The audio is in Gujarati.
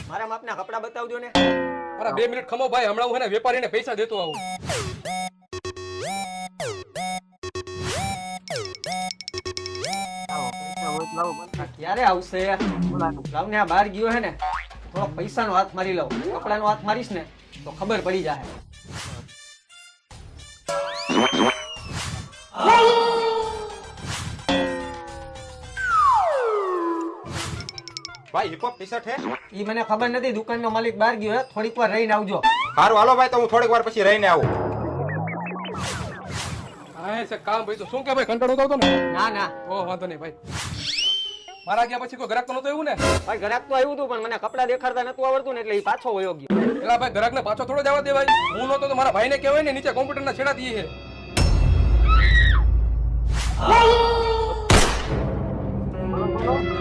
મારા માપના કપડા બતાવજો ને. અરે 2 મિનિટ ખમો ભાઈ, હમણાં હું હે ને વેપારીને પૈસા દેતો આવું. ક્યારે આવશે? લાવને આ બહાર ગયો હે ને, થોડો પૈસાનો હાથ મારી લઉં. કપડાનો હાથ મારીશ ને તો ખબર પડી જાય. ભાઈ હિપહોપ ટી-શર્ટ હે? ઈ મને ખબર નથી, દુકાનનો માલિક બહાર ગયો હે, થોડીક વાર રહીને આવજો. સારું હાલો ભાઈ, તો હું થોડીક વાર પછી રહીને આવું. હા છે કામ ભાઈ. તો શું કે ભાઈ, કંટાળો તો આવતો ને? ના ના ઓ વાંધો નહીં ભાઈ. મારા ગયા પછી કોઈ ગ્રાહક તો નતો એવું ને? ભાઈ, ઘરાક તો આવ્યું હતું પણ મને કપડા દેખાડતા નતું આવડતું ને એટલે ઈ પાછો વયો ગયો. એલા ભાઈ, ગ્રાહકને પાછો થોડો જવા દે ભાઈ. હું નતો તો મારા ભાઈને કહેવાય ને, નીચે કોમ્પ્યુટરના છેડા દીએ છે. બોલો.